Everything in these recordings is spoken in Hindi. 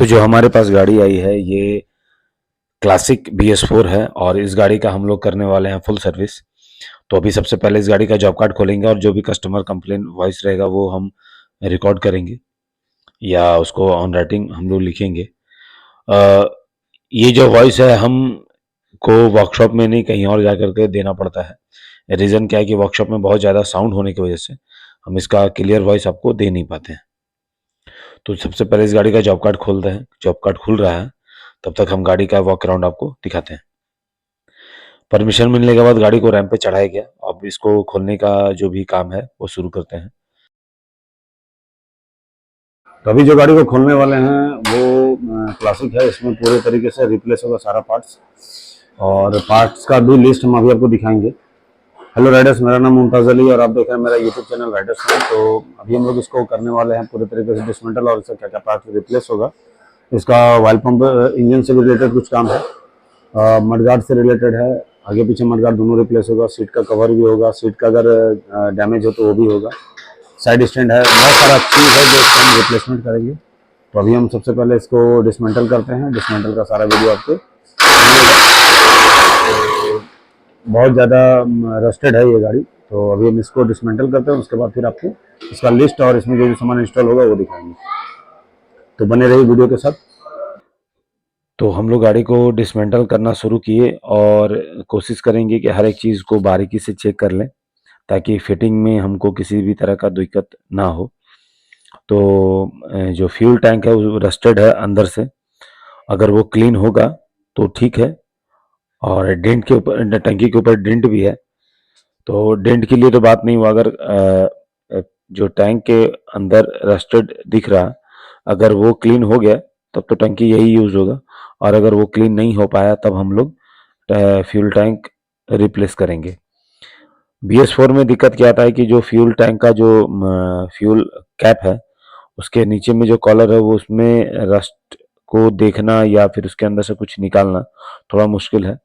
तो जो हमारे पास गाड़ी आई है ये क्लासिक BS4 है और इस गाड़ी का हम लोग करने वाले हैं फुल सर्विस। तो अभी सबसे पहले इस गाड़ी का जॉब कार्ड खोलेंगे और जो भी कस्टमर कंप्लेन वॉइस रहेगा वो हम रिकॉर्ड करेंगे या उसको ऑन राइटिंग हम लोग लिखेंगे। अ, ये जो वॉइस है हम को वर्कशॉप में नहीं कहीं और जा करके देना पड़ता है। रीज़न क्या है कि वर्कशॉप में बहुत ज़्यादा साउंड होने की वजह से हम इसका क्लियर वॉइस आपको दे नहीं पाते हैं। तो सबसे पहले इस गाड़ी का जॉब कार्ड खोलते हैं। जॉब कार्ड खुल रहा है तब तक हम गाड़ी का वॉक अराउंड आपको दिखाते हैं। परमिशन मिलने के बाद गाड़ी को रैंप पे चढ़ाया गया। अब इसको खोलने का जो भी काम है वो शुरू करते हैं। तो अभी जो गाड़ी को खोलने वाले हैं वो क्लासिक है। इसमें पूरे तरीके से रिप्लेस होगा सारा पार्ट्स और पार्ट्स का भी लिस्ट हम अभी आपको दिखाएंगे। हेलो राइडर्स, मेरा नाम मुमताज़ अली और आप देख रहे हैं मेरा यूट्यूब चैनल राइडर्स में। तो अभी हम लोग इसको करने वाले हैं पूरे तरीके से डिसमेंटल और इसका क्या क्या पार्ट रिप्लेस होगा। इसका वाइल पंप इंजन से भी रिलेटेड कुछ काम है, मडगार्ड से रिलेटेड है। आगे पीछे मडगार्ड दोनों रिप्लेस होगा। सीट का कवर भी होगा, सीट का अगर डैमेज हो तो वो भी होगा। साइड स्टैंड है, बहुत सारा चीज़ है जो इसका हम रिप्लेसमेंट करेंगे। तो अभी हम सबसे पहले इसको डिसमेंटल करते हैं। डिसमेंटल का सारा वीडियो आपको बहुत ज़्यादा रस्टेड है ये गाड़ी। तो अभी हम इसको डिसमेंटल करते हैं, उसके बाद फिर आपको इसका लिस्ट और इसमें जो भी सामान इंस्टॉल होगा वो दिखाएंगे। तो बने रहिए वीडियो के साथ। तो हम लोग गाड़ी को डिसमेंटल करना शुरू किए और कोशिश करेंगे कि हर एक चीज़ को बारीकी से चेक कर लें ताकि फिटिंग में हमको किसी भी तरह का दिक्कत ना हो। तो जो फ्यूल टैंक है वो रस्टेड है अंदर से। अगर वो क्लीन होगा तो ठीक है। और डेंट के ऊपर, टंकी के ऊपर डेंट भी है। तो डेंट के लिए तो बात नहीं हुआ। अगर जो टैंक के अंदर रस्टेड दिख रहा, अगर वो क्लीन हो गया तब तो टंकी यही यूज़ होगा। और अगर वो क्लीन नहीं हो पाया तब हम लोग फ्यूल टैंक रिप्लेस करेंगे। BS4 में दिक्कत क्या आता है कि जो फ्यूल टैंक का जो फ्यूल कैप है उसके नीचे में जो कॉलर है वो उसमें रस्ट को देखना या फिर उसके अंदर से कुछ निकालना थोड़ा मुश्किल है।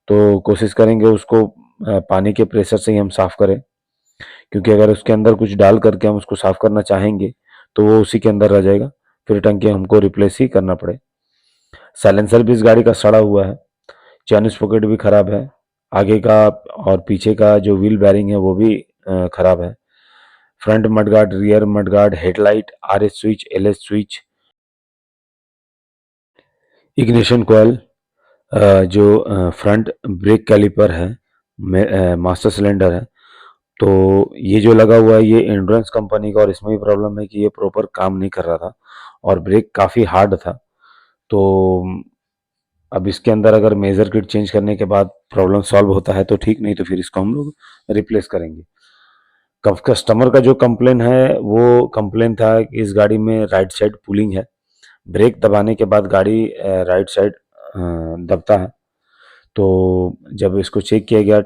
तो कोशिश करेंगे उसको पानी के प्रेशर से ही हम साफ करें, क्योंकि अगर उसके अंदर कुछ डाल करके हम उसको साफ करना चाहेंगे तो वो उसी के अंदर रह जाएगा, फिर टंकी हमको रिप्लेस ही करना पड़े। साइलेंसर भी इस गाड़ी का सड़ा हुआ है। चैन स्पॉकेट भी खराब है। आगे का और पीछे का जो व्हील बैरिंग है वो भी खराब है। Front mudguard, rear mudguard, headlight, RS switch, LS switch, ignition coil, जो फ्रंट ब्रेक कैलिपर है, मास्टर सिलेंडर है। तो ये जो लगा हुआ है ये एंड्योरेंस कंपनी का और इसमें भी प्रॉब्लम है कि ये प्रॉपर काम नहीं कर रहा था और ब्रेक काफ़ी हार्ड था। तो अब इसके अंदर अगर मेजर किट चेंज करने के बाद प्रॉब्लम सॉल्व होता है तो ठीक, नहीं तो फिर इसको हम लोग रिप्लेस करेंगे। कस्टमर का जो कंप्लेन है वो कंप्लेन था कि इस गाड़ी में राइट साइड पुलिंग है। ब्रेक दबाने के बाद गाड़ी राइट साइड दबता है। तो जब इसको चेक किया गया,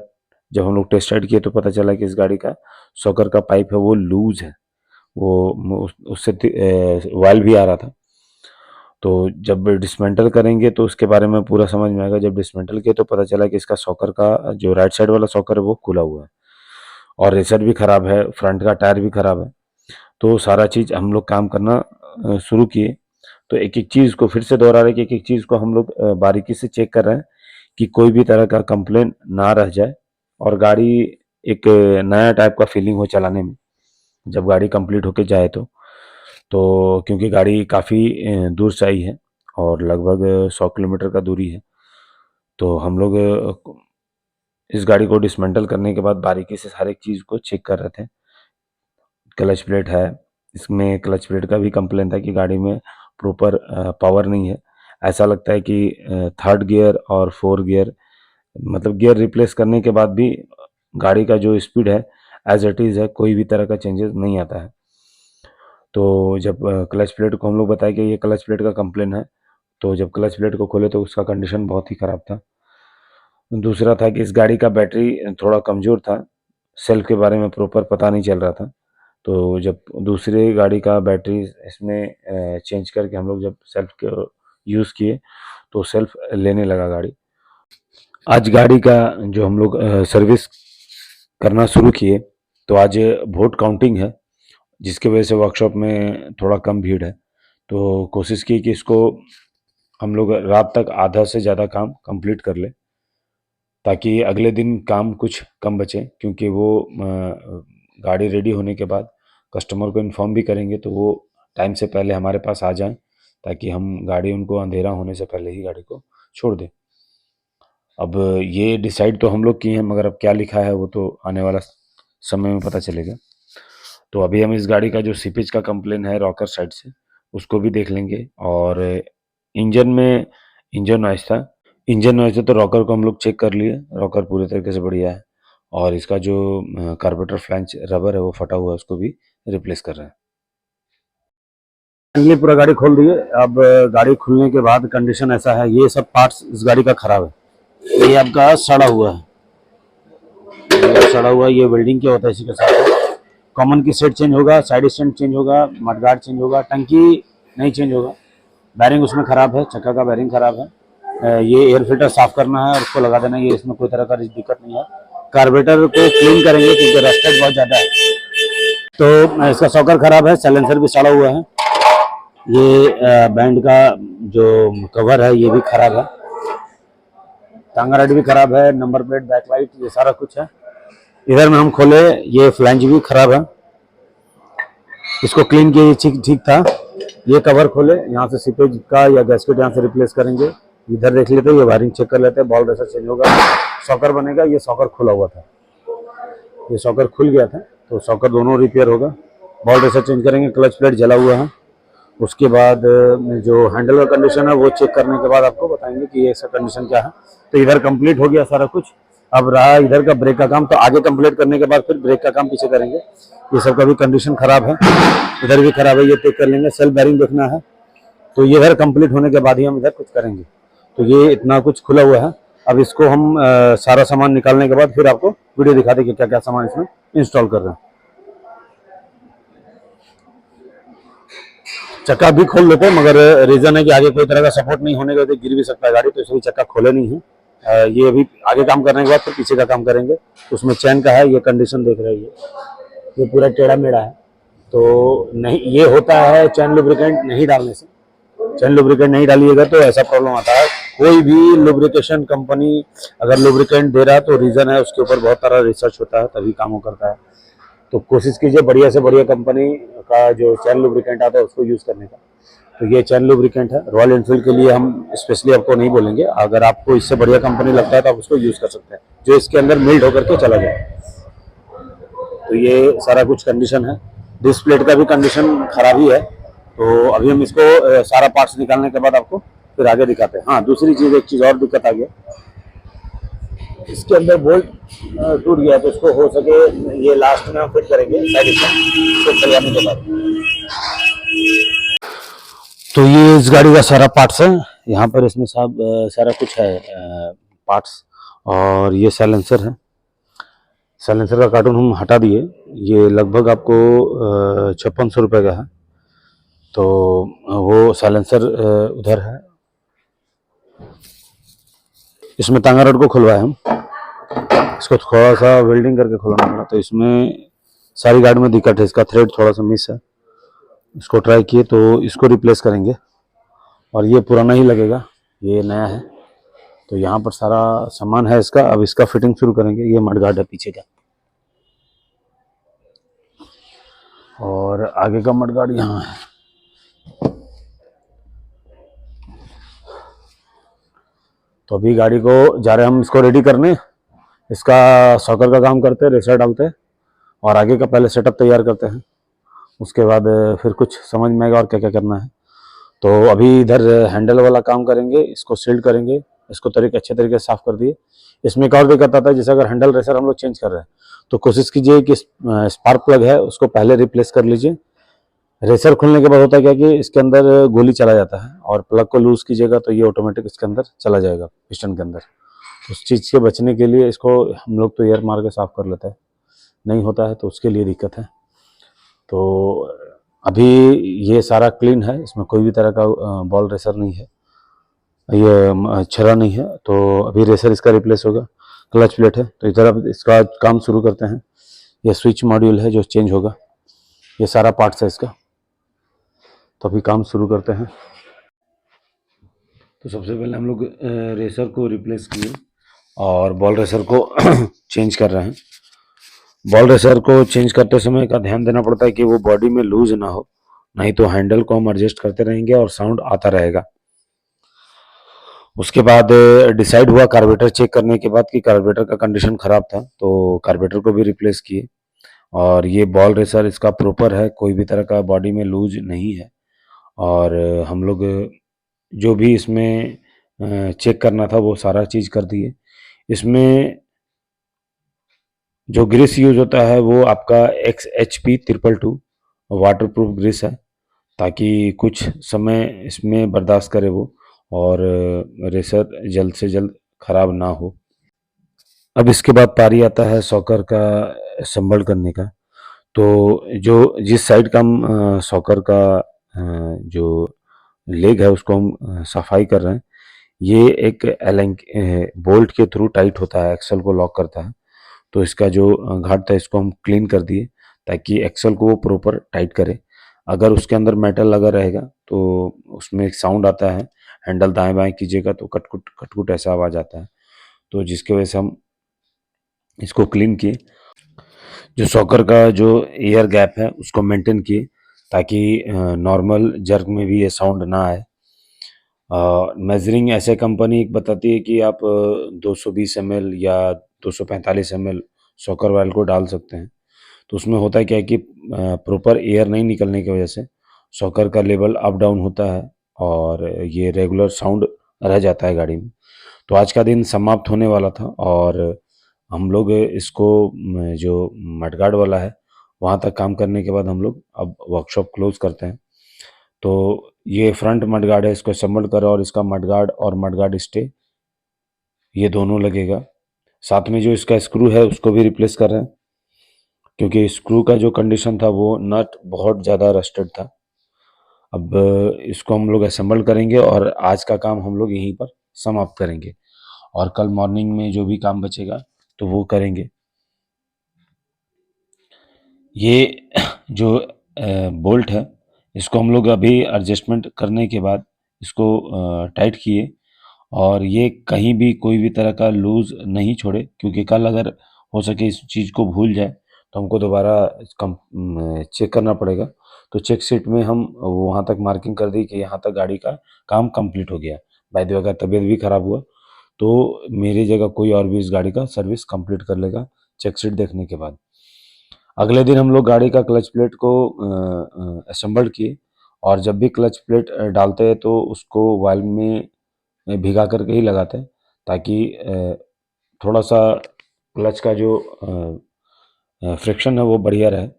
जब हम लोग टेस्ट राइड किए तो पता चला कि इस गाड़ी का शॉकर का पाइप है वो लूज है। वो उससे वायल भी आ रहा था। तो जब डिसमेंटल करेंगे तो उसके बारे में पूरा समझ में आएगा। जब डिसमेंटल किए तो पता चला कि इसका शॉकर का जो राइट साइड वाला शॉकर है वो खुला हुआ है और रेसर भी खराब है, फ्रंट का टायर भी खराब है। तो सारा चीज़ हम लोग काम करना शुरू किए। तो एक एक चीज़ को फिर से दोहरा रहे कि एक एक चीज़ को हम लोग बारीकी से चेक कर रहे हैं कि कोई भी तरह का कंप्लेन ना रह जाए और गाड़ी एक नया टाइप का फीलिंग हो चलाने में जब गाड़ी कंप्लीट होके जाए तो क्योंकि गाड़ी काफ़ी दूर से आई है और लगभग 100 किलोमीटर का दूरी है। तो हम लोग इस गाड़ी को डिसमेंटल करने के बाद बारीकी से हर एक चीज़ को चेक कर रहे थे। क्लच प्लेट है, इसमें क्लच प्लेट का भी कंप्लेन था कि गाड़ी में प्रॉपर पावर नहीं है। ऐसा लगता है कि थर्ड गियर और फोर्थ गियर, मतलब गियर रिप्लेस करने के बाद भी गाड़ी का जो स्पीड है एज इट इज़ है, कोई भी तरह का चेंजेस नहीं आता है। तो जब क्लच प्लेट को हम लोग बताया कि ये क्लच प्लेट का कंप्लेन है, तो जब क्लच प्लेट को खोले तो उसका कंडीशन बहुत ही ख़राब था। दूसरा था कि इस गाड़ी का बैटरी थोड़ा कमज़ोर था, सेल्फ के बारे में प्रॉपर पता नहीं चल रहा था। तो जब दूसरे गाड़ी का बैटरी इसमें चेंज करके हम लोग जब सेल्फ को यूज़ किए तो सेल्फ लेने लगा गाड़ी। आज गाड़ी का जो हम लोग सर्विस करना शुरू किए तो आज वोट काउंटिंग है, जिसकी वजह से वर्कशॉप में थोड़ा कम भीड़ है। तो कोशिश की कि इसको हम लोग रात तक आधा से ज़्यादा काम कंप्लीट कर ले, ताकि अगले दिन काम कुछ कम बचे, क्योंकि वो गाड़ी रेडी होने के बाद कस्टमर को इन्फॉर्म भी करेंगे तो वो टाइम से पहले हमारे पास आ जाएं, ताकि हम गाड़ी उनको अंधेरा होने से पहले ही गाड़ी को छोड़ दें। अब ये डिसाइड तो हम लोग किए हैं, मगर अब क्या लिखा है वो तो आने वाला समय में पता चलेगा। तो अभी हम इस गाड़ी का जो सीपेज का कंप्लेन है रॉकर साइड से, उसको भी देख लेंगे। और इंजन में इंजन नॉइस था, इंजन नॉइस था तो रॉकर को हम लोग चेक कर लिए, रॉकर पूरे तरीके से बढ़िया है। और इसका जो कार्बोरेटर फ्लैंज रबर है वो फटा हुआ है, उसको भी रिप्लेस कर रहे हैं। फाइनली पूरा गाड़ी खोल दिए। अब गाड़ी खुलने के बाद कंडीशन ऐसा है, ये सब पार्ट्स इस गाड़ी का खराब है। ये आपका सड़ा हुआ है, ये सड़ा हुआ है, ये वेल्डिंग क्या होता है इसी के साथ। कॉमन की सेट चेंज होगा, साइड स्टैंड चेंज होगा, मडगार्ड चेंज होगा, टंकी नहीं चेंज होगा। बैरिंग उसमें खराब है, चक्का का बैरिंग खराब है। ये एयर फिल्टर साफ करना है और उसको लगा देना, ये इसमें कोई तरह का दिक्कत नहीं है। कार्बोरेटर को क्लीन करेंगे क्योंकि रस्टेड बहुत ज़्यादा है। तो इसका सॉकर खराब है, साइलेंसर भी सड़ा हुआ है। ये बैंड का जो कवर है ये भी खराब है, टांगा राइड भी खराब है, नंबर प्लेट, बैकलाइट, ये सारा कुछ है। इधर में हम खोले, ये फ्लैंज भी खराब है, इसको क्लीन किए ठीक ठीक था। ये कवर खोले, यहाँ से सीपेज का या गैस्केट यहाँ से रिप्लेस करेंगे। इधर देख लेते हैं, ये वायरिंग चेक कर लेते हैं, बॉल रेसर चेंज होगा, सॉकर बनेगा। ये सॉकर खुला हुआ था, ये सॉकर खुल गया था, तो सॉकर दोनों रिपेयर होगा। बॉल रेसर चेंज करेंगे, क्लच प्लेट जला हुआ है। उसके बाद जो हैंडल का कंडीशन है वो चेक करने के बाद आपको बताएंगे कि ये ऐसा कंडीशन क्या है। तो इधर कंप्लीट हो गया सारा कुछ। अब रहा इधर का ब्रेक का काम, तो आगे कंप्लीट करने के बाद फिर ब्रेक का काम पीछे करेंगे। ये सब का भी कंडीशन खराब है, इधर भी खराब है, ये चेक कर लेंगे। सेल्फ बैरिंग देखना है, तो ये इधर कंप्लीट होने के बाद ही हम इधर कुछ करेंगे। तो ये इतना कुछ खुला हुआ है। अब इसको हम सारा सामान निकालने के बाद फिर आपको वीडियो दिखा देंगे क्या क्या सामान इसमें इंस्टॉल कर रहे हैं। चक्का भी खोल लेते हैं, मगर रीजन है कि आगे कोई तरह का सपोर्ट नहीं होने के वजह गिर भी सकता है गाड़ी, तो इसलिए चक्का खोले नहीं है। ये अभी आगे काम करने के बाद फिर पीछे का काम करेंगे। उसमें चैन का है, ये कंडीशन देख रहे हैं, ये पूरा टेढ़ा मेढ़ा है। तो नहीं, ये होता है चैन लुब्रिकेंट नहीं डालने से। चैन लुब्रिकेंट नहीं डालिएगा तो ऐसा प्रॉब्लम आता है। कोई भी लुब्रिकेशन कंपनी अगर लुब्रिकेंट दे रहा है तो रीजन है, उसके ऊपर बहुत सारा रिसर्च होता है, तभी काम करता है। तो कोशिश कीजिए बढ़िया से बढ़िया कंपनी का जो चैन लुब्रिकेंट आता है उसको यूज़ करने का। तो ये चैन लुब्रिकेंट है, रॉयल एनफील्ड के लिए हम स्पेशली आपको नहीं बोलेंगे, अगर आपको इससे बढ़िया कंपनी लगता है तो आप उसको यूज़ कर सकते हैं, जो इसके अंदर मिल्ड होकर के चला जाए। तो ये सारा कुछ कंडीशन है। डिस्क प्लेट का भी कंडीशन खराब ही है। तो अभी हम इसको सारा पार्ट्स निकालने के बाद आपको फिर आगे दिखाते हैं। हाँ, दूसरी चीज़, एक चीज़ और दिक्कत आ गया, इसके अंदर बोल्ट टूट गया, तो उसको हो सके ये लास्ट में हम फिट करेंगे साइड इसको चलाने के बाद। तो ये इस गाड़ी का सारा पार्ट्स है, यहाँ पर इसमें सब सारा कुछ है पार्ट्स। और ये साइलेंसर है, साइलेंसर का कार्टून हम हटा दिए, ये लगभग आपको 5600 रुपये का है। तो वो साइलेंसर उधर है। इसमें तांगा रड को खुलवाया हम, इसको थोड़ा सा वेल्डिंग करके खुलवाना पड़ा, तो इसमें सारी गाड़ी में दिक्कत है, इसका थ्रेड थोड़ा सा मिस है, इसको ट्राई किए तो इसको रिप्लेस करेंगे। और ये पुराना ही लगेगा, ये नया है। तो यहाँ पर सारा सामान है इसका, अब इसका फिटिंग शुरू करेंगे। ये मडगार्ड है पीछे का, और आगे का मडगार्ड यहाँ है। तो अभी गाड़ी को जा रहे हैं हम इसको रेडी करने, इसका सॉकर का काम करते हैं, रेसर डालते हैं और आगे का पहले सेटअप तैयार करते हैं। उसके बाद फिर कुछ समझ में आएगा और क्या क्या करना है। तो अभी इधर हैंडल वाला काम करेंगे, इसको सील्ड करेंगे, इसको अच्छे तरीके से साफ कर दिए। इसमें एक और दिक्कत आता है, जैसे अगर हैंडल रेसर हम लोग चेंज कर रहे हैं तो कोशिश कीजिए कि स्पार्क प्लग है उसको पहले रिप्लेस कर लीजिए। रेसर खुलने के बाद होता है क्या कि इसके अंदर गोली चला जाता है, और प्लग को लूज कीजिएगा तो ये ऑटोमेटिक इसके अंदर चला जाएगा पिस्टन के अंदर। उस चीज़ से बचने के लिए इसको हम लोग तो एयर मार के साफ कर लेते हैं, नहीं होता है तो उसके लिए दिक्कत है। तो अभी ये सारा क्लीन है, इसमें कोई भी तरह का बॉल रेसर नहीं है, ये छरा नहीं है। तो अभी रेसर इसका रिप्लेस होगा। क्लच प्लेट है, तो इधर अब इसका काम शुरू करते हैं। ये स्विच मॉड्यूल है जो चेंज होगा, ये सारा पार्ट्स है इसका। तो अभी काम शुरू करते हैं। तो सबसे पहले हम लोग रेसर को रिप्लेस किए और बॉल रेसर को चेंज कर रहे हैं। बॉल रेसर को चेंज करते समय का ध्यान देना पड़ता है कि वो बॉडी में लूज ना हो, नहीं तो हैंडल को हम एडजस्ट करते रहेंगे और साउंड आता रहेगा। उसके बाद डिसाइड हुआ कार्बोरेटर चेक करने के बाद कि कार्बोरेटर का कंडीशन खराब था, तो कार्बोरेटर को भी रिप्लेस किए। और ये बॉल रेसर इसका प्रॉपर है, कोई भी तरह का बॉडी में लूज नहीं है। और हम लोग जो भी इसमें चेक करना था वो सारा चीज़ कर दिए। इसमें जो ग्रीस यूज होता है वो आपका XHP222 वाटर प्रूफ ग्रीस है, ताकि कुछ समय इसमें बर्दाश्त करे वो, और रेसर जल्द से जल्द खराब ना हो। अब इसके बाद पारी आता है सॉकर का असेंबल करने का। तो जो जिस साइड का हम सॉकर का जो लेग है उसको हम सफाई कर रहे हैं, ये एक एलेंक बोल्ट के थ्रू टाइट होता है, एक्सल को लॉक करता है। तो इसका जो घाट था इसको हम क्लीन कर दिए ताकि एक्सल को वो प्रॉपर टाइट करे। अगर उसके अंदर मेटल लगा रहेगा तो उसमें एक साउंड आता है, हैंडल दाएं बाएं कीजिएगा तो कटकुट कटकुट ऐसा आवाज आता है। तो जिसकी वजह से हम इसको क्लीन किए। जो सॉकर का जो एयर गैप है उसको मेंटेन किए ताकि नॉर्मल जर्क में भी ये साउंड ना आए। मेजरिंग ऐसे कंपनी बताती है कि आप 220 ml या 245 ml सॉकर वायल को डाल सकते हैं। तो उसमें होता है क्या है कि प्रॉपर एयर नहीं निकलने की वजह से सॉकर का लेवल अप डाउन होता है और ये रेगुलर साउंड रह जाता है गाड़ी में। तो आज का दिन समाप्त होने वाला था और हम लोग इसको जो मडगार्ड वाला है वहाँ तक काम करने के बाद हम लोग अब वर्कशॉप क्लोज करते हैं। तो ये फ्रंट मडगार्ड है, इसको असेंबल करो और इसका मडगार्ड और मडगार्ड स्टे ये दोनों लगेगा। साथ में जो इसका स्क्रू है उसको भी रिप्लेस कर रहे हैं, क्योंकि स्क्रू का जो कंडीशन था वो नट बहुत ज़्यादा रस्टेड था। अब इसको हम लोग असेंबल करेंगे और आज का काम हम लोग यहीं पर समाप्त करेंगे और कल मॉर्निंग में जो भी काम बचेगा तो वो करेंगे। ये जो बोल्ट है इसको हम लोग अभी एडजस्टमेंट करने के बाद इसको टाइट किए और ये कहीं भी कोई भी तरह का लूज नहीं छोड़े, क्योंकि कल अगर हो सके इस चीज़ को भूल जाए तो हमको दोबारा चेक करना पड़ेगा। तो चेक शीट में हम वहाँ तक मार्किंग कर दी कि यहाँ तक गाड़ी का काम कंप्लीट हो गया। बाय द वे अगर तबीयत भी खराब हुआ तो मेरी जगह कोई और भी इस गाड़ी का सर्विस कंप्लीट कर लेगा चेक शीट देखने के बाद। अगले दिन हम लोग गाड़ी का क्लच प्लेट को असेंबल किए और जब भी क्लच प्लेट डालते हैं तो उसको वाल्व में भिगा करके ही लगाते हैं, ताकि थोड़ा सा क्लच का जो फ्रिक्शन है वो बढ़िया रहे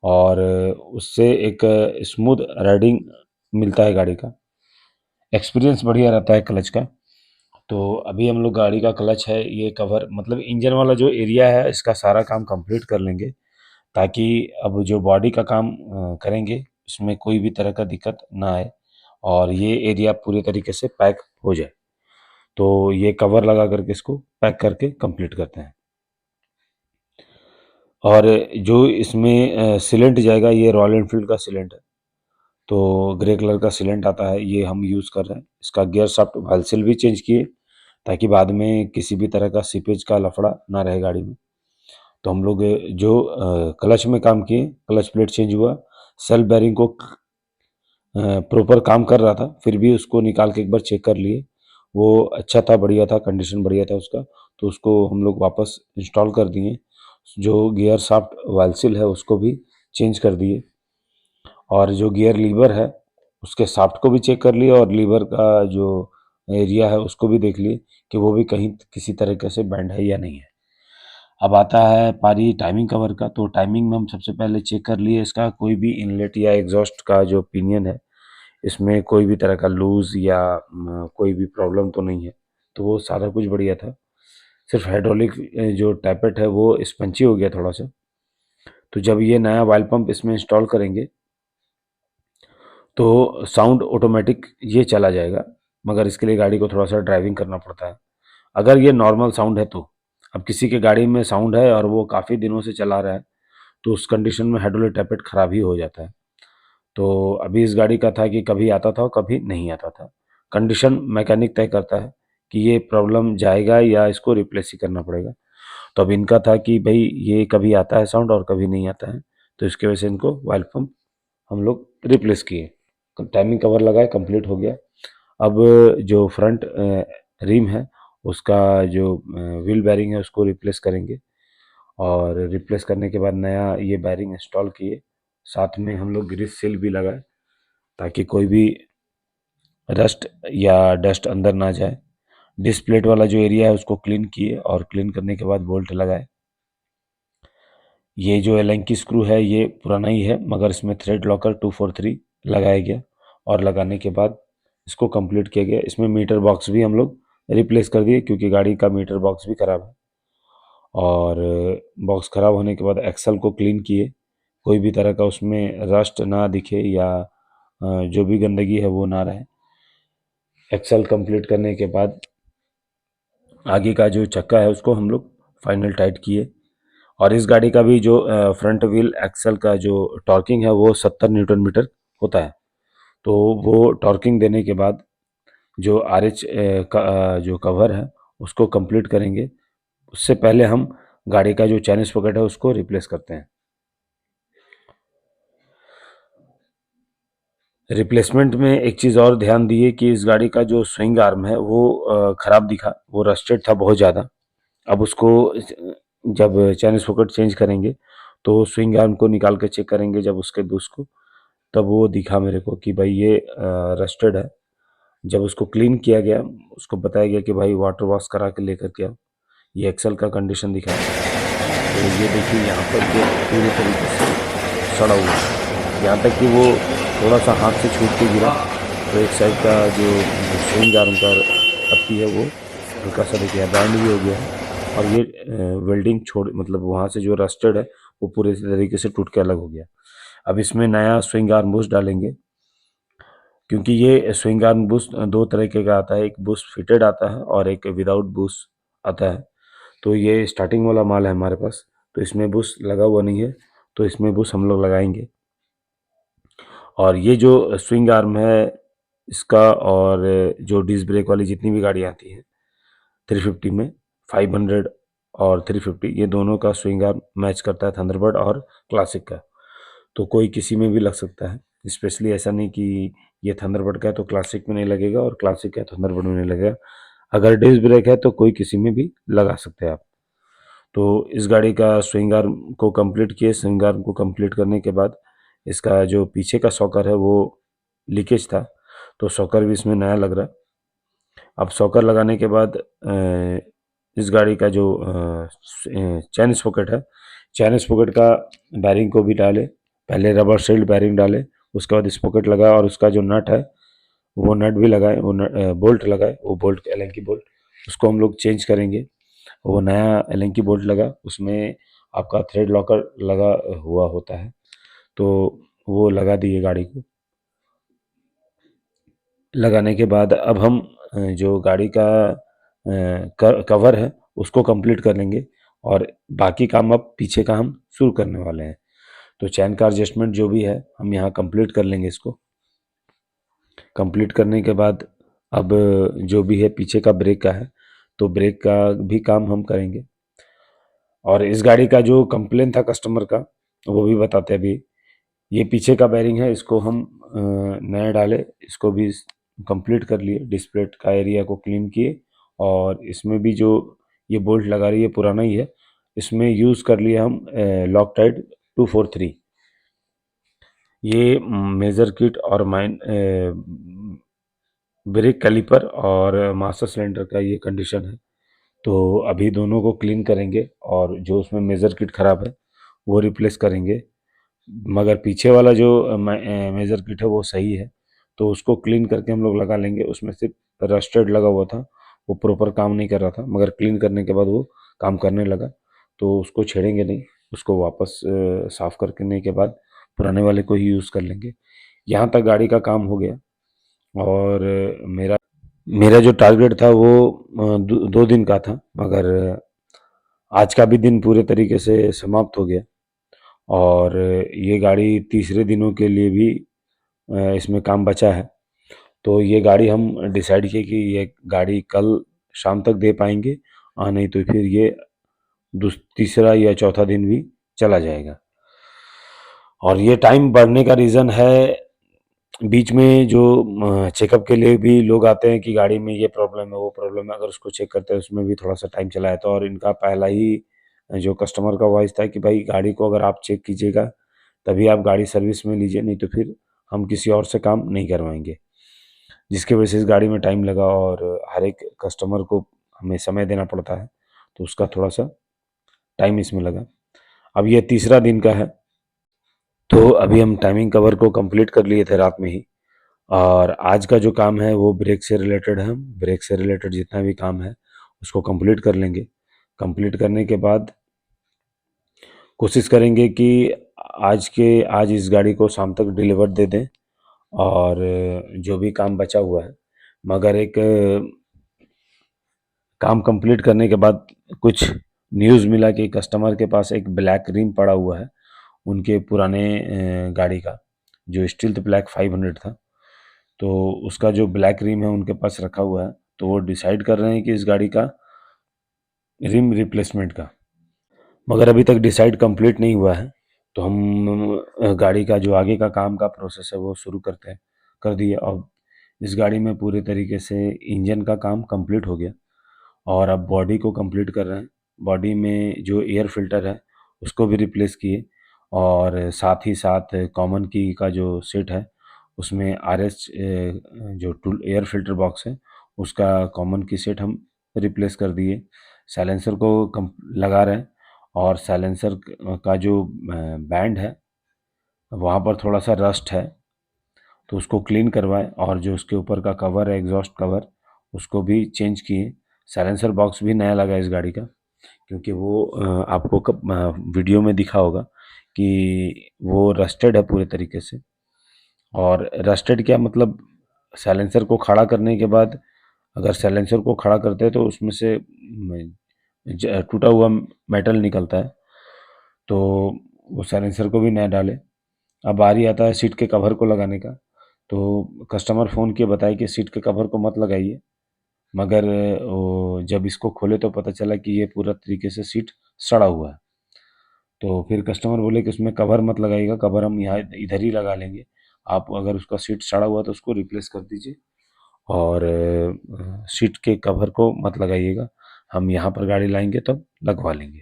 और उससे एक स्मूथ राइडिंग मिलता है गाड़ी का, एक्सपीरियंस बढ़िया रहता है क्लच का। तो अभी हम लोग गाड़ी का क्लच है ये कवर, मतलब इंजन वाला जो एरिया है इसका सारा काम कंप्लीट कर लेंगे, ताकि अब जो बॉडी का काम करेंगे उसमें कोई भी तरह का दिक्कत ना आए और ये एरिया पूरे तरीके से पैक हो जाए। तो ये कवर लगा करके इसको पैक करके कंप्लीट करते हैं। और जो इसमें सिलेंट जाएगा ये रॉयल एनफील्ड का सिलेंट है, तो ग्रे कलर का सिलेंट आता है ये हम यूज़ कर रहे हैं। इसका गियर शाफ्ट व्हील सील भी चेंज किए ताकि बाद में किसी भी तरह का सीपेज का लफड़ा ना रहे गाड़ी में। तो हम लोग जो क्लच में काम किए, क्लच प्लेट चेंज हुआ, सेल्फ बेरिंग को प्रॉपर काम कर रहा था फिर भी उसको निकाल के एक बार चेक कर लिए, वो अच्छा था, बढ़िया था, कंडीशन बढ़िया था उसका। तो उसको हम लोग वापस इंस्टॉल कर दिए। जो गियर शाफ्ट व्हील सील है उसको भी चेंज कर दिए और जो गियर लीवर है उसके शाफ्ट को भी चेक कर लिए और लीवर का जो एरिया है उसको भी देख लिए कि वो भी कहीं किसी तरीके से बैंड है या नहीं है। अब आता है पारी टाइमिंग कवर का। तो टाइमिंग में हम सबसे पहले चेक कर लिए इसका कोई भी इनलेट या एग्जॉस्ट का जो पिनियन है इसमें कोई भी तरह का लूज या कोई भी प्रॉब्लम तो नहीं है। तो वो सारा कुछ बढ़िया था, सिर्फ हाइड्रोलिक जो टैपेट है वो स्पंची हो गया थोड़ा सा। तो जब ये नया वाइल पंप इसमें इंस्टॉल करेंगे तो साउंड ऑटोमेटिक ये चला जाएगा, मगर इसके लिए गाड़ी को थोड़ा सा ड्राइविंग करना पड़ता है। अगर ये नॉर्मल साउंड है तो अब किसी के गाड़ी में साउंड है और वो काफ़ी दिनों से चला रहा है तो उस कंडीशन में हाइड्रोलिक टैपेट खराब ही हो जाता है। तो अभी इस गाड़ी का था कि कभी आता था और कभी नहीं आता था। कंडीशन मैकेनिक तय करता है कि ये प्रॉब्लम जाएगा या इसको रिप्लेस ही करना पड़ेगा। तो अब इनका था कि भाई ये कभी आता है साउंड और कभी नहीं आता है, तो इसकी वजह से इनको वाइल पंप हम लोग रिप्लेस किए। टाइमिंग कवर लगाए, कंप्लीट हो गया। अब जो फ्रंट रिम है उसका जो व्हील बैरिंग है उसको रिप्लेस करेंगे, और रिप्लेस करने के बाद नया ये बैरिंग इंस्टॉल किए। साथ में हम लोग ग्रीस सील भी लगाए ताकि कोई भी रस्ट या डस्ट अंदर ना जाए। डिस्प्लेट वाला जो एरिया है उसको क्लीन किए, और क्लीन करने के बाद बोल्ट लगाए। ये जो एलेंकी स्क्रू है ये पुराना ही है, मगर इसमें थ्रेड लॉकर 243 लगाया गया, और लगाने के बाद इसको कंप्लीट किया गया। इसमें मीटर बॉक्स भी हम लोग रिप्लेस कर दिए क्योंकि गाड़ी का मीटर बॉक्स भी खराब है। और बॉक्स खराब होने के बाद एक्सल को क्लीन किए, कोई भी तरह का उसमें रस्ट ना दिखे या जो भी गंदगी है वो ना रहे। एक्सल कंप्लीट करने के बाद आगे का जो चक्का है उसको हम लोग फाइनल टाइट किए। और इस गाड़ी का भी जो फ्रंट व्हील एक्सल का जो टॉर्किंग है वो 70 न्यूटन मीटर होता है। तो वो टॉर्किंग देने के बाद जो आर एच का जो कवर है उसको कंप्लीट करेंगे। उससे पहले हम गाड़ी का जो चैन स्पॉकेट है उसको रिप्लेस करते हैं। रिप्लेसमेंट में एक चीज़ और ध्यान दिए कि इस गाड़ी का जो स्विंग आर्म है वो ख़राब दिखा, वो रस्टेड था बहुत ज़्यादा। अब उसको जब चैन स्पॉकेट चेंज करेंगे तो स्विंग आर्म को निकाल के चेक करेंगे जब उसके बुश को, तब वो दिखा मेरे को कि भाई ये रस्टेड है। जब उसको क्लीन किया गया, उसको बताया गया कि भाई वाटर वॉश करा के लेकर के आओ। ये एक्सल का कंडीशन दिखा। तो ये देखिए यहाँ पर ये पूरी तरीके से सड़ा हुआ है, यहाँ तक कि वो थोड़ा सा हाथ से छूट के गिरा तो एक साइड का जो स्विंग आर्म का पत्ती है वो हल्का सा देखिए बैंड भी हो गया है। और ये वेल्डिंग छोड़ मतलब वहाँ से जो रस्टेड है वो पूरे तरीके से टूट के अलग हो गया। अब इसमें नया स्विंग आर्म बूस्ट डालेंगे, क्योंकि ये स्विंग आर्म बूस्ट दो तरीके का आता है, एक बूस्ट फिटेड आता है और एक विदाउट बूस्ट आता है। तो ये स्टार्टिंग वाला माल है हमारे पास, तो इसमें बूस्ट लगा हुआ नहीं है, तो इसमें बूस्ट हम लोग लगाएंगे। और ये जो स्विंग आर्म है इसका, और जो डिस्क ब्रेक वाली जितनी भी गाड़ियाँ आती हैं 350 में, 500 और 350 ये दोनों का स्विंग आर्म मैच करता है थंडरबर्ड और क्लासिक का। तो कोई किसी में भी लग सकता है, स्पेशली ऐसा नहीं कि ये थंडरबर्ड का है तो क्लासिक में नहीं लगेगा और क्लासिक का है तो थंडरबर्ड में नहीं लगेगा। अगर डिस्क ब्रेक है तो कोई किसी में भी लगा सकते हैं आप। तो इस गाड़ी का स्विंग आर्म को कंप्लीट किए। स्विंग आर्म को कंप्लीट करने के बाद इसका जो पीछे का सॉकर है वो लीकेज था, तो सॉकर भी इसमें नया लग रहा। अब सॉकर लगाने के बाद इस गाड़ी का जो चैन स्पॉकेट है, चैन स्पॉकेट का बैरिंग को भी डाले। पहले रबर सील्ड बैरिंग डाले, उसके बाद स्पॉकेट लगा, और उसका जो नट है वो नट भी लगाए, वो बोल्ट लगाए, वो बोल्ट एलेंकी बोल्ट उसको हम लोग चेंज करेंगे। वो नया एलेंकी बोल्ट लगा, उसमें आपका थ्रेड लॉकर लगा हुआ होता है, तो वो लगा दिए गाड़ी को। लगाने के बाद अब हम जो गाड़ी का कवर है उसको कंप्लीट कर लेंगे, और बाकी काम अब पीछे का हम शुरू करने वाले हैं। तो चैन का एडजस्टमेंट जो भी है हम यहाँ कंप्लीट कर लेंगे। इसको कंप्लीट करने के बाद अब जो भी है पीछे का ब्रेक का है, तो ब्रेक का भी काम हम करेंगे। और इस गाड़ी का जो कंप्लेन था कस्टमर का वो भी बताते हैं अभी। ये पीछे का बैरिंग है, इसको हम नया डाले, इसको भी कंप्लीट कर लिए, डिस्प्ले का एरिया को क्लीन किए। और इसमें भी जो ये बोल्ट लगा रही है पुराना ही है, इसमें यूज़ कर लिया हम लॉकटाइट 243। ये मेजर किट और माइन ब्रेक कैलिपर और मास्टर सिलेंडर का ये कंडीशन है। तो अभी दोनों को क्लीन करेंगे, और जो उसमें मेजर किट खराब है वो रिप्लेस करेंगे। मगर पीछे वाला जो मेजर किट है वो सही है, तो उसको क्लीन करके हम लोग लगा लेंगे। उसमें सिर्फ रस्टेड लगा हुआ था, वो प्रॉपर काम नहीं कर रहा था, मगर क्लीन करने के बाद वो काम करने लगा, तो उसको छेड़ेंगे नहीं। उसको वापस साफ करने के बाद पुराने वाले को ही यूज़ कर लेंगे। यहाँ तक गाड़ी का काम हो गया। और मेरा मेरा जो टारगेट था वो 2 दिन का था, मगर आज का भी दिन पूरे तरीके से समाप्त हो गया। और ये गाड़ी तीसरे दिनों के लिए भी इसमें काम बचा है। तो ये गाड़ी हम डिसाइड किए कि ये गाड़ी कल शाम तक दे पाएंगे, और नहीं तो फिर ये तीसरा या चौथा दिन भी चला जाएगा। और ये टाइम बढ़ने का रीज़न है, बीच में जो चेकअप के लिए भी लोग आते हैं कि गाड़ी में ये प्रॉब्लम है वो प्रॉब्लम है, अगर उसको चेक करते हैं उसमें भी थोड़ा सा टाइम चला जाता है। और इनका पहला ही जो कस्टमर का वॉइस था कि भाई गाड़ी को अगर आप चेक कीजिएगा तभी आप गाड़ी सर्विस में लीजिए, नहीं तो फिर हम किसी और से काम नहीं करवाएंगे। जिसकी वजह से इस गाड़ी में टाइम लगा और हर एक कस्टमर को हमें समय देना पड़ता है, तो उसका थोड़ा सा टाइम इसमें लगा। अब ये तीसरा दिन का है, तो अभी हम टाइमिंग कवर को कंप्लीट कर लिए थे रात में ही। और आज का जो काम है वो ब्रेक से रिलेटेड है, हम ब्रेक से रिलेटेड जितना भी काम है उसको कंप्लीट कर लेंगे। कंप्लीट करने के बाद कोशिश करेंगे कि आज इस गाड़ी को शाम तक डिलीवर दे दें। और जो भी काम बचा हुआ है, मगर एक काम कंप्लीट करने के बाद कुछ न्यूज़ मिला कि कस्टमर के पास एक ब्लैक रिम पड़ा हुआ है उनके पुराने गाड़ी का, जो स्टील्थ ब्लैक 500 था। तो उसका जो ब्लैक रिम है उनके पास रखा हुआ है, तो वो डिसाइड कर रहे हैं कि इस गाड़ी का रिम रिप्लेसमेंट का, मगर अभी तक डिसाइड कंप्लीट नहीं हुआ है। तो हम गाड़ी का जो आगे का काम का प्रोसेस है वो शुरू करते हैं, कर दिए। और इस गाड़ी में पूरे तरीके से इंजन का काम कंप्लीट हो गया, और अब बॉडी को कंप्लीट कर रहे हैं। बॉडी में जो एयर फिल्टर है उसको भी रिप्लेस किए, और साथ ही साथ कॉमन की का जो सेट है उसमें RS जो टूल एयर फिल्टर बॉक्स है उसका कॉमन की सेट हम रिप्लेस कर दिए। साइलेंसर को कम लगा रहे हैं, और साइलेंसर का जो बैंड है वहाँ पर थोड़ा सा रस्ट है, तो उसको क्लीन करवाएं। और जो उसके ऊपर का कवर है एग्जॉस्ट कवर उसको भी चेंज किए। साइलेंसर बॉक्स भी नया लगा इस गाड़ी का, क्योंकि वो आपको कब वीडियो में दिखा होगा कि वो रस्टेड है पूरे तरीके से। और रस्टेड क्या मतलब, साइलेंसर को खड़ा करने के बाद अगर साइलेंसर को खड़ा करते हैं तो उसमें से टूटा हुआ मेटल निकलता है, तो वो साइलेंसर को भी नया डाले। अब बारी आता है सीट के कवर को लगाने का। तो कस्टमर फ़ोन किए बताए कि सीट के कवर को मत लगाइए, मगर वो जब इसको खोले तो पता चला कि ये पूरा तरीके से सीट सड़ा हुआ है। तो फिर कस्टमर बोले कि उसमें कवर मत लगाइएगा, कवर हम यहाँ इधर ही लगा लेंगे, आप अगर उसका सीट सड़ा हुआ तो उसको रिप्लेस कर दीजिए, और सीट के कवर को मत लगाइएगा, हम यहाँ पर गाड़ी लाएंगे तब लगवा लेंगे।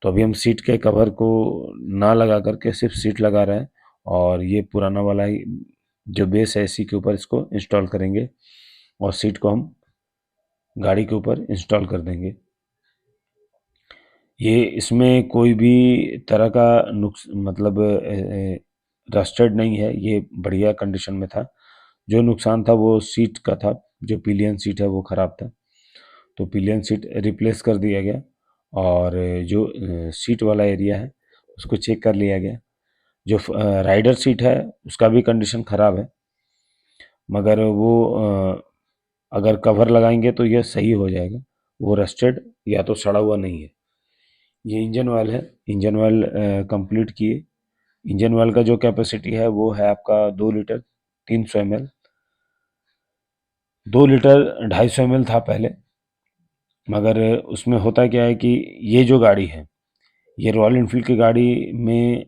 तो अभी हम सीट के कवर को ना लगा करके सिर्फ सीट लगा रहे हैं, और ये पुराना वाला ही जो बेस है इसी के ऊपर इसको इंस्टॉल करेंगे, और सीट को हम गाड़ी के ऊपर इंस्टॉल कर देंगे। ये इसमें कोई भी तरह का नुक्स मतलब रस्टेड नहीं है, ये बढ़िया कंडीशन में था। जो नुकसान था वो सीट का था, जो पिलियन सीट है वो ख़राब था, तो पिलियन सीट रिप्लेस कर दिया गया। और जो सीट वाला एरिया है उसको चेक कर लिया गया। जो राइडर सीट है उसका भी कंडीशन ख़राब है, मगर वो अगर कवर लगाएंगे तो ये सही हो जाएगा, वो रस्टेड या तो सड़ा हुआ नहीं है। ये इंजन ऑयल है, इंजन ऑयल कंप्लीट किए। इंजन ऑयल का जो कैपेसिटी है वो है आपका 2 लीटर 300 ml। 2 लीटर 250 ml था पहले, मगर उसमें होता क्या है कि ये जो गाड़ी है ये रॉयल इनफील्ड की गाड़ी में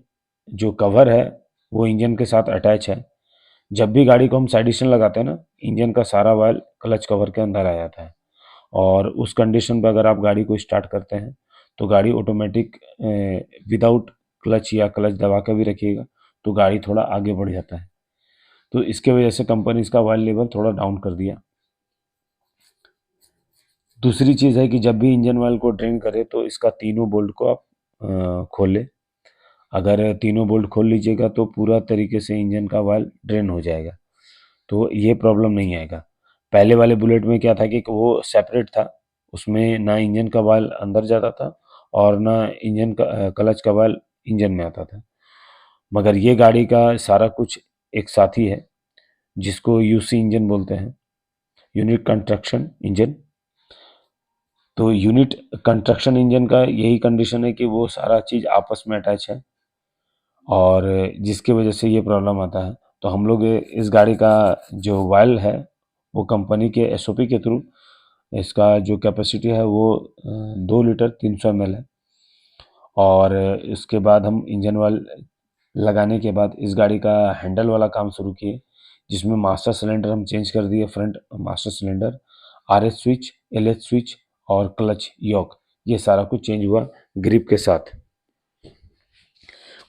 जो कवर है वो इंजन के साथ अटैच है। जब भी गाड़ी को हम साइडिशन लगाते हैं ना, इंजन का सारा ऑयल क्लच कवर के अंदर आ जाता है, और उस कंडीशन पर अगर आप गाड़ी को स्टार्ट करते हैं तो गाड़ी ऑटोमेटिक विदाउट क्लच या क्लच दबा कर भी रखिएगा तो गाड़ी थोड़ा आगे बढ़ जाता है। तो इसके वजह से कंपनी इसका ऑयल लेवल थोड़ा डाउन कर दिया। दूसरी चीज़ है कि जब भी इंजन ऑयल को ड्रेन करें तो इसका तीनों बोल्ट को आप खोलें। अगर तीनों बोल्ट खोल लीजिएगा तो पूरा तरीके से इंजन का ऑयल ड्रेन हो जाएगा, तो ये प्रॉब्लम नहीं आएगा। पहले वाले बुलेट में क्या था कि वो सेपरेट था, उसमें ना इंजन का ऑयल अंदर जाता था और ना इंजन का क्लच का ऑयल इंजन में आता था। मगर ये गाड़ी का सारा कुछ एक साथ ही है, जिसको यूसी इंजन बोलते हैं, यूनिट कंस्ट्रक्शन इंजन। तो यूनिट कंस्ट्रक्शन इंजन का यही कंडीशन है कि वो सारा चीज़ आपस में अटैच है, और जिसकी वजह से ये प्रॉब्लम आता है। तो हम लोग इस गाड़ी का जो वायल है वो कंपनी के एसओपी के थ्रू इसका जो कैपेसिटी है वो 2 लीटर 300 ml है। और इसके बाद हम इंजन वाल लगाने के बाद इस गाड़ी का हैंडल वाला काम शुरू किए, जिसमें मास्टर सिलेंडर हम चेंज कर दिए, front master cylinder, RS switch, LH switch और क्लच योक, ये सारा कुछ चेंज हुआ ग्रिप के साथ।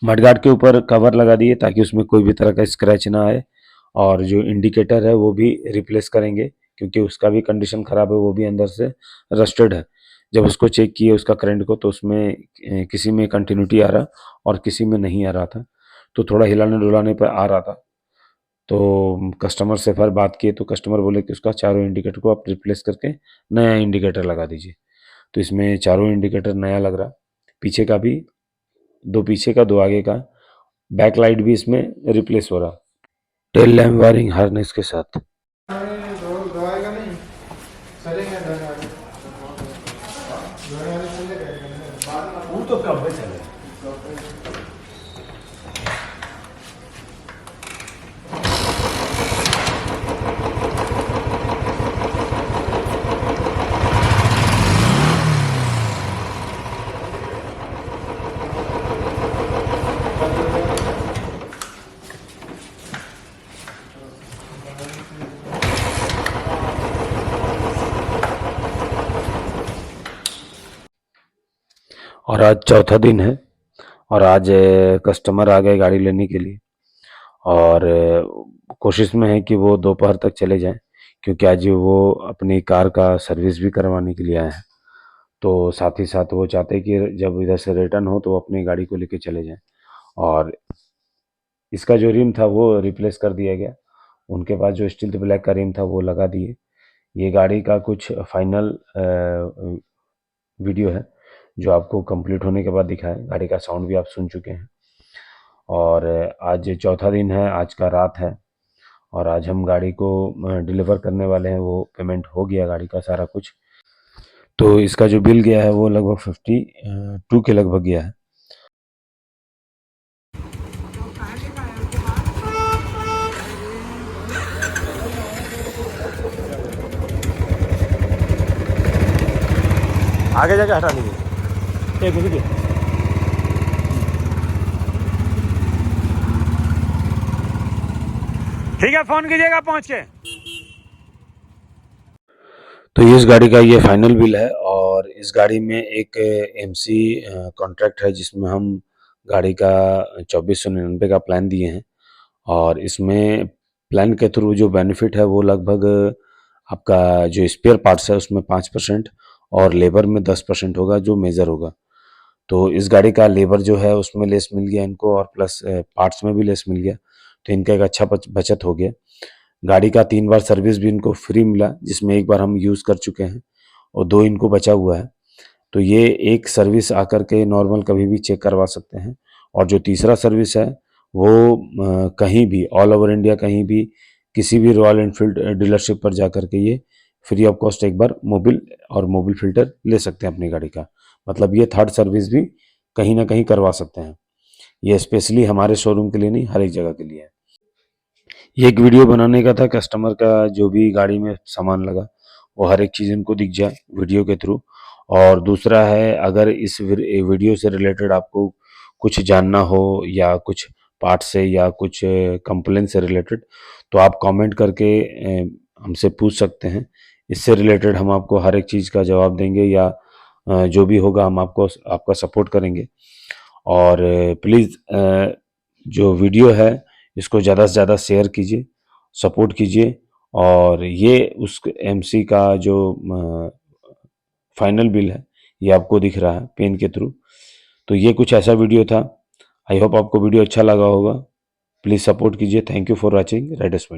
मडगार्ड के ऊपर कवर लगा दिए ताकि उसमें कोई भी तरह का स्क्रैच ना आए, और जो इंडिकेटर है वो भी रिप्लेस करेंगे क्योंकि उसका भी कंडीशन ख़राब है, वो भी अंदर से रस्टेड है। जब उसको चेक किए उसका करंट को, तो उसमें किसी में कंटिन्यूटी आ रहा और किसी में नहीं आ रहा था, तो थोड़ा हिलाने डुलाने पर आ रहा था। तो कस्टमर से फिर बात किए तो कस्टमर बोले कि उसका चारों इंडिकेटर को आप रिप्लेस करके नया इंडिकेटर लगा दीजिए। तो इसमें चारों इंडिकेटर नया लग रहा, पीछे का भी, 2 पीछे का 2 आगे का, बैक लाइट भी इसमें रिप्लेस हो रहा, टेल लैम्प वायरिंग हार्नेस के साथ। वो तो कब चले। और आज चौथा दिन है और आज कस्टमर आ गए गाड़ी लेने के लिए, और कोशिश में है कि वो दोपहर तक चले जाएं क्योंकि आज वो अपनी कार का सर्विस भी करवाने के लिए आए हैं। तो साथ ही साथ वो चाहते हैं कि जब इधर से रिटर्न हो तो वो अपनी गाड़ी को लेके चले जाएं। और इसका जो रिम था वो रिप्लेस कर दिया गया, उनके पास जो स्टील ब्लैक का रिम था वो लगा दिए। ये गाड़ी का कुछ फाइनल वीडियो है जो आपको कंप्लीट होने के बाद दिखाए। गाड़ी का साउंड भी आप सुन चुके हैं। और आज चौथा दिन है, आज का रात है, और आज हम गाड़ी को डिलीवर करने वाले हैं। वो पेमेंट हो गया गाड़ी का सारा कुछ, तो इसका जो बिल गया है वो लगभग 52 के लगभग गया है। आगे जाके हटा लीजिए, एक मिनट। ठीक है, फोन कीजिएगा पहुंच के। तो इस गाड़ी का ये फाइनल बिल है, और इस गाड़ी में एक एमसी कॉन्ट्रैक्ट है जिसमें हम गाड़ी का 2499 का प्लान दिए हैं, और इसमें प्लान के थ्रू जो बेनिफिट है वो लगभग आपका जो स्पेयर पार्ट्स है उसमें 5% और लेबर में 10% होगा जो मेजर होगा। तो इस गाड़ी का लेबर जो है उसमें लेस मिल गया इनको, और प्लस पार्ट्स में भी लेस मिल गया, तो इनका एक अच्छा बचत हो गया। गाड़ी का 3 बार सर्विस भी इनको फ्री मिला, जिसमें 1 बार हम यूज़ कर चुके हैं और 2 इनको बचा हुआ है। तो ये एक सर्विस आकर के नॉर्मल कभी भी चेक करवा सकते हैं। और जो तीसरा सर्विस है वो कहीं भी ऑल ओवर इंडिया कहीं भी किसी भी रॉयल एनफील्ड डीलरशिप पर जाकर के ये फ्री ऑफ कॉस्ट एक बार मोबिल और मोबिल फिल्टर ले सकते हैं अपनी गाड़ी का। मतलब ये थर्ड सर्विस भी कहीं ना कहीं करवा सकते हैं। ये स्पेशली हमारे शोरूम के लिए नहीं, हर एक जगह के लिए है। ये एक वीडियो बनाने का था, कस्टमर का जो भी गाड़ी में सामान लगा वो हर एक चीज़ इनको दिख जाए वीडियो के थ्रू। और दूसरा है, अगर इस वीडियो से रिलेटेड आपको कुछ जानना हो या कुछ पार्ट से या कुछ कंप्लेन से रिलेटेड, तो आप कमेंट करके हमसे पूछ सकते हैं। इससे रिलेटेड हम आपको हर एक चीज़ का जवाब देंगे, या जो भी होगा हम आपको आपका सपोर्ट करेंगे। और प्लीज़ जो वीडियो है इसको ज़्यादा से ज़्यादा शेयर कीजिए, सपोर्ट कीजिए। और ये उस एमसी का जो फाइनल बिल है ये आपको दिख रहा है पेन के थ्रू। तो ये कुछ ऐसा वीडियो था। आई होप आपको वीडियो अच्छा लगा होगा। प्लीज़ सपोर्ट कीजिए। Thank you for watching Riders point.